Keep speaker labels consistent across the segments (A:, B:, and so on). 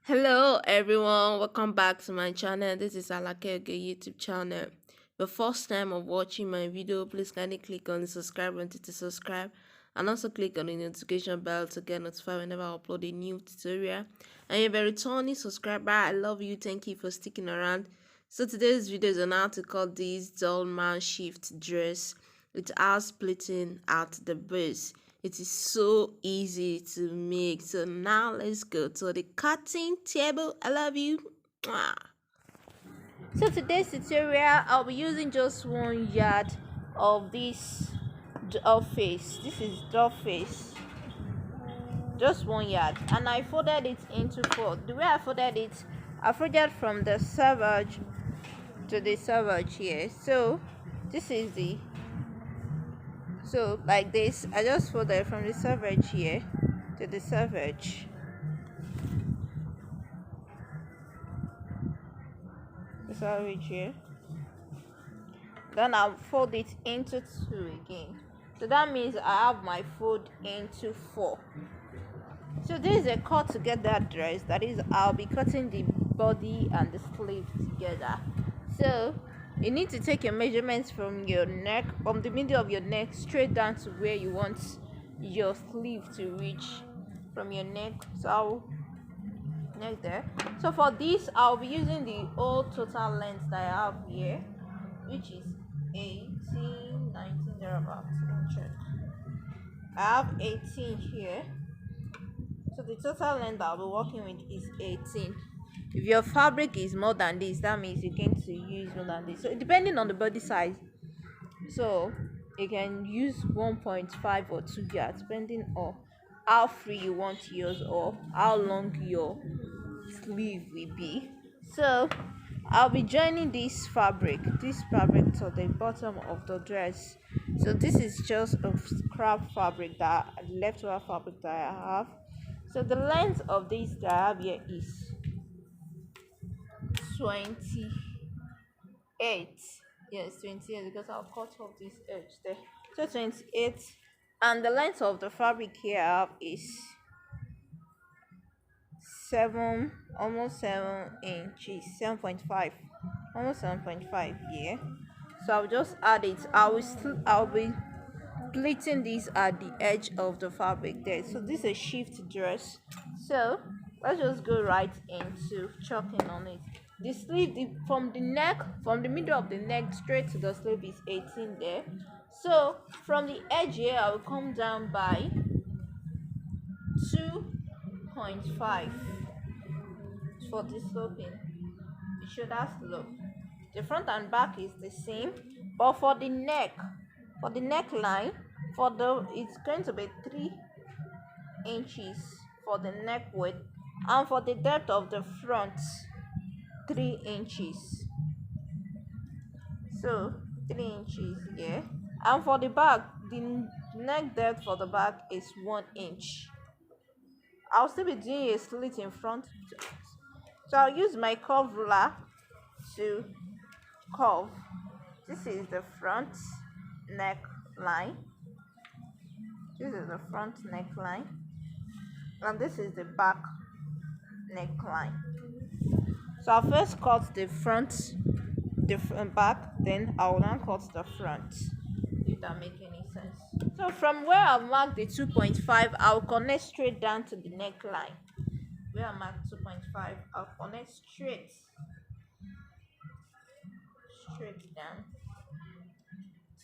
A: Hello everyone, welcome back to my channel. This is Alakege YouTube channel. The first time of watching my video, please kindly click on the subscribe button to subscribe and also click on the notification bell to get notified whenever I upload a new tutorial. And if you're a returning subscriber, I love you. Thank you for sticking around. So today's video is on how to cut this dolman shift dress without splitting at the base. It is so easy to make. So now let's go to the cutting table. I love you. Mwah. So today's tutorial, I'll be using just 1 yard of this doll face. This is doll face, just 1 yard, and I folded it into four. The way I folded it, I folded from the servage to the servage here. So this is the like this. I just folded from the servage here to the servage. The servage here. Then I'll fold it into two again. So that means I have my fold into four. So this is a cut to get that dress. That is, I'll be cutting the body and the sleeve together. So you need to take your measurements from your neck, from the middle of your neck straight down to where you want your sleeve to reach from your neck. So neck there. So for this, I'll be using the whole total length that I have here, which is 18, 19 thereabouts. Check. I have 18 here. So the total length I'll be working with is 18. If your fabric is more than this, that means you're going to use more than this. So depending on the body size, so you can use 1.5 or 2 yards, depending on how free you want yours or how long your sleeve will be. So I'll be joining this fabric to the bottom of the dress. So this is just a scrap fabric, that leftover fabric that I have. So the length of this that I have here is 28. Yes, 28, because I'll cut off this edge there. So 28, and the length of the fabric here I have is 7.5, almost 7.5. Yeah, so I'll just add it. I'll be pleating this at the edge of the fabric there. So this is a shift dress, so let's just go right into chopping on it. The sleeve, from the neck, from the middle of the neck straight to the sleeve is 18 there. So from the edge here, I will come down by 2.5 for this sloping, the shoulder slope. The front and back is the same, but for the neckline, it's going to be 3 inches for the neck width, and for the depth of the front, 3 inches. So 3 inches here, and for the back, the neck depth for the back is 1 inch. I'll still be doing a slit in front, so I'll use my curve ruler to curve. This is the front neckline, and this is the back neckline. So I'll first cut the front, back, then I'll now cut the front, if that makes any sense. So from where I've marked the 2.5, I'll connect straight down to the neckline. Where I marked 2.5, I'll connect straight down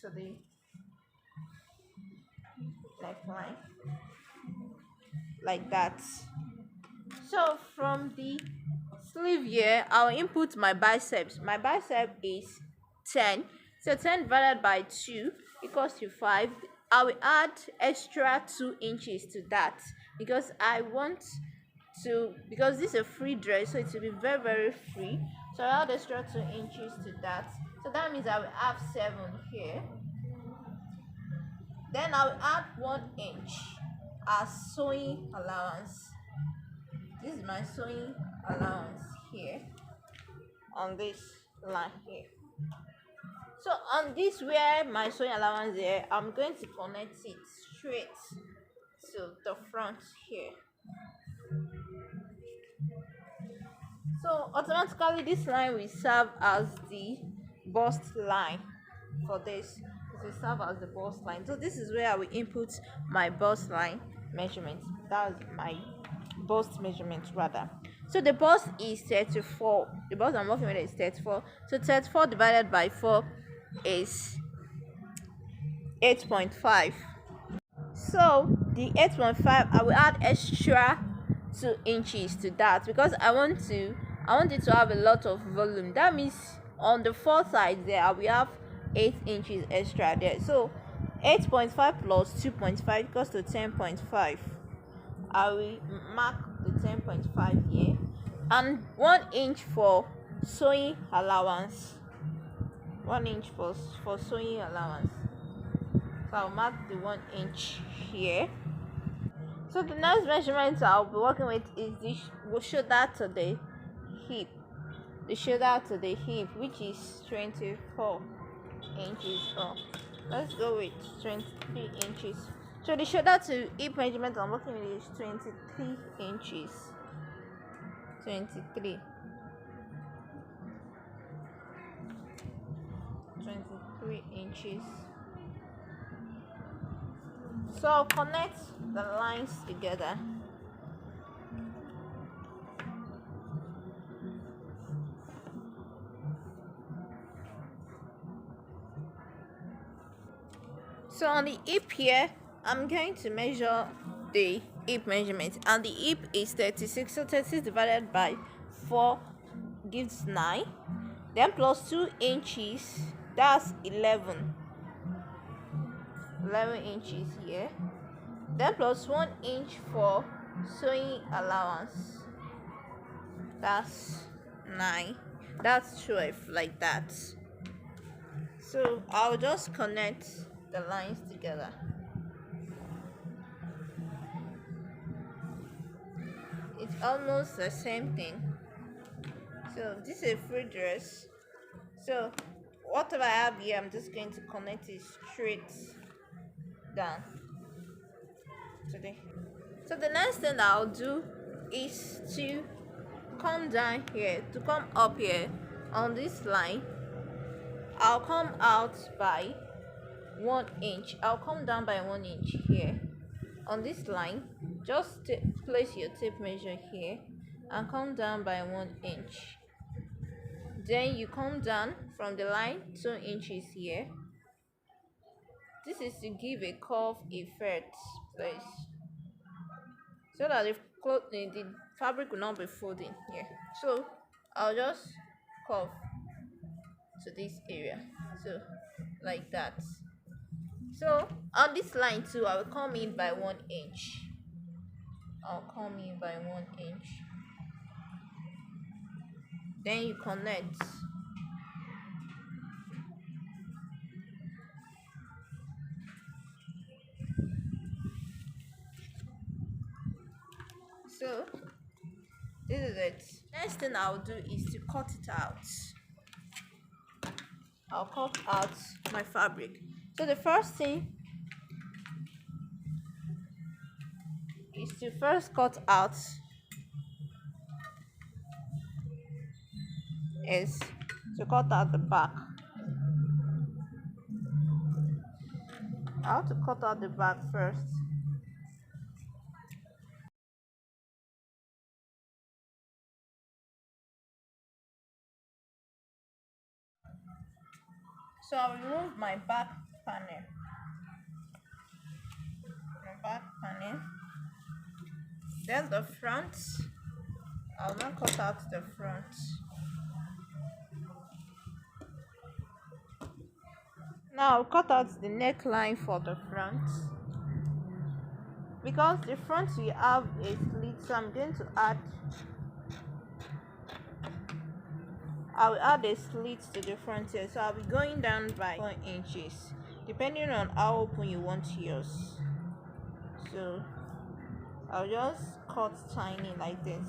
A: to the neckline, like that. So from the sleeve here, I'll input my biceps. My bicep is 10, so 10 divided by 2 equals to 5. I will add extra 2 inches to that, because because this is a free dress, so it will be very, very free. So I'll add extra 2 inches to that. So that means I will have 7 here. Then I will add 1 inch as sewing allowance. This is my sewing allowance here, on this line here. So on this, where my sewing allowance here, I'm going to connect it straight to the front here. So automatically this line will serve as the bust line for this. It will serve as the bust line. So this is where I will input my bust line measurement. That's my bust measurement rather. So the bust is 34. The bust I'm working with is 34. So 34 divided by 4 is 8.5. So the 8.5 I will add extra 2 inches to that because I want it to have a lot of volume. That means on the 4 sides there I will have 8 inches extra there. So 8.5 plus 2.5 equals to 10.5. I will mark the 10.5 here and 1 inch for sewing allowance. 1 inch for sewing allowance. So I'll mark the 1 inch here. So the next measurement I'll be working with is the shoulder to the hip. The shoulder to the hip, which is 24 inches. Oh, let's go with 23 inches. So the shoulder to hip measurement I'm working with is 23 inches. 23 inches. So I'll connect the lines together. So on the hip here, I'm going to measure the hip measurement, and the hip is 36. So 36 divided by 4 gives 9. Then plus 2 inches, that's 11 inches here. Then plus 1 inch for sewing allowance, that's 9. That's 12, like that. So I'll just connect the lines together. It's almost the same thing. So this is a free dress. So whatever I have here, I'm just going to connect it straight down today. So the next thing I'll do is to come down here, to come up here on this line. I'll come out by 1 inch. I'll come down by 1 inch here on this line. Just place your tape measure here and come down by 1 inch. Then you come down from the line 2 inches here. This is to give a curve effect, please, so that the fabric will not be folding here. So I'll just curve to this area, so like that. So on this line too, I will come in by 1 inch. I'll come in by 1 inch. Then you connect. So this is it. Next thing I'll do is to cut it out. I'll cut out my fabric. So the first thing is to first cut out the back. I have to cut out the back first. So I'll remove my back panel. Then the front. I'll now cut out the front. Now I'll cut out the neckline for the front. Because the front will have a slit, so I'm going to I will add a slit to the front here. So I'll be going down by 4 inches, depending on how open you want yours. So I'll just cut tiny like this.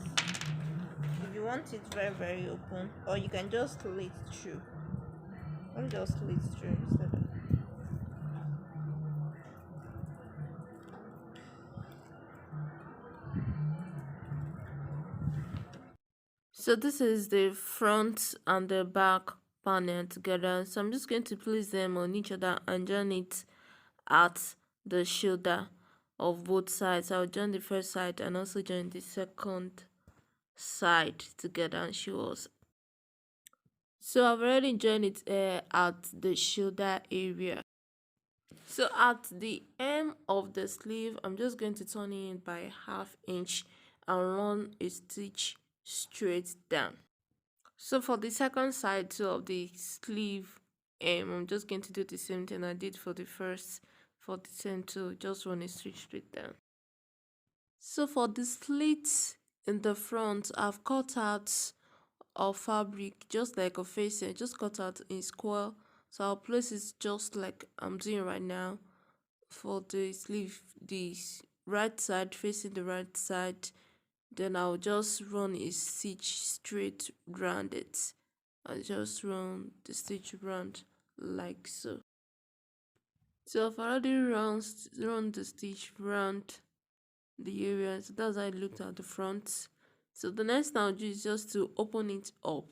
A: If you want it very, very open, or you can just slit through. Let me just slit through instead of. So this is the front and the back panel together. So I'm just going to place them on each other and join it at the shoulder of both sides. I'll join the first side and also join the second side together and show us. So I've already joined it at the shoulder area. So at the hem of the sleeve, I'm just going to turn it by 1/2 inch and run a stitch straight down. So for the second side too of the sleeve, I'm just going to do the same thing I did for the first, for the same too, just run a stitch straight down. So for the slits in the front, I've cut out of fabric just like a facing, just cut out in square. So I'll place it just like I'm doing right now. For the sleeve, the right side facing the right side, then I'll just run a stitch straight round it. I'll just run the stitch round like so. So I've already run the stitch round the area. So that's how it looked at the front. So the next thing I'll do is just to open it up.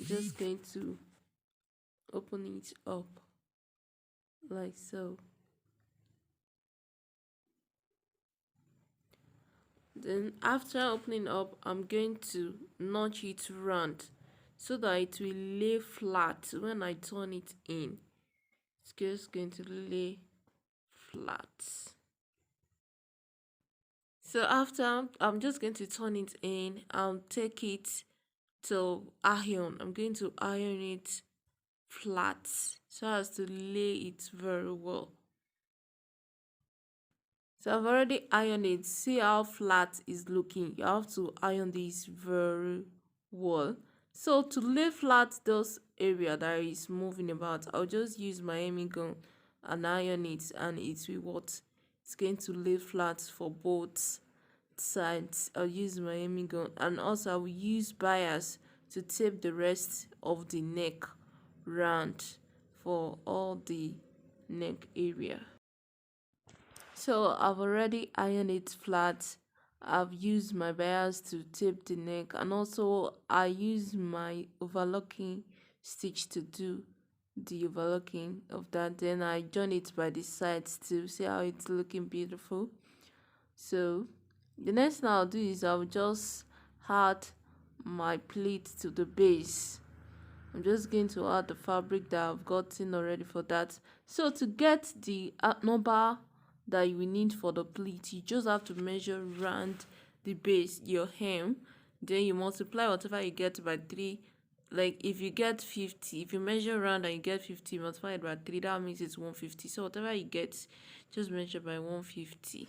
A: I'm just going to open it up like so. Then after opening up, I'm going to notch it round so that it will lay flat when I turn it in. It's just going to lay flat. So after, I'm just going to turn it in and take it to iron. I'm going to iron it flat so as to lay it very well. So I've already ironed it. See how flat is looking. You have to iron this very well. So to lay flat those area that is moving about, I'll just use my hemming gun and iron it, and it will what? It's going to lay flat for both sides. I'll use my hemming gun, and also I will use bias to tape the rest of the neck round for all the neck area. So I've already ironed it flat. I've used my bias to tape the neck, and also I use my overlocking stitch to do the overlocking of that. Then I join it by the sides to see how it's looking beautiful. So the next thing I'll do is I'll just add my pleat to the base. I'm just going to add the fabric that I've gotten already for that. So to get the number that you will need for the pleat, you just have to measure round the base, your hem, then you multiply whatever you get by 3. Like if you get 50, if you measure round and you get 50 multiplied by 3, that means it's 150. So whatever you get, just measure by 150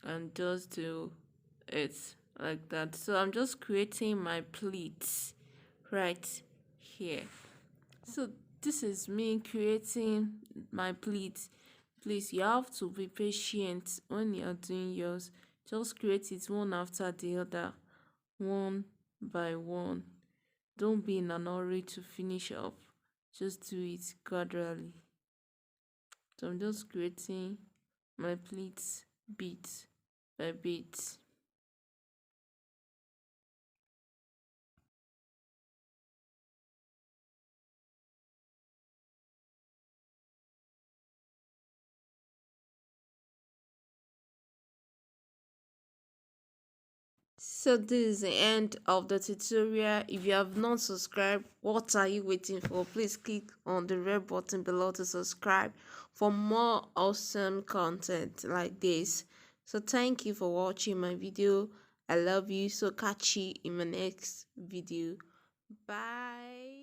A: and just do it like that. So I'm just creating my pleats right here. So this is me creating my pleats. Please, you have to be patient when you're doing yours. Just create it one after the other, one by one. Don't be in an hurry to finish up. Just do it gradually. So I'm just creating my pleats bit by bit. So this is the end of the tutorial. If you have not subscribed, what are you waiting for? Please click on the red button below to subscribe for more awesome content like this. So thank you for watching my video. I love you. So catch you in my next video. Bye.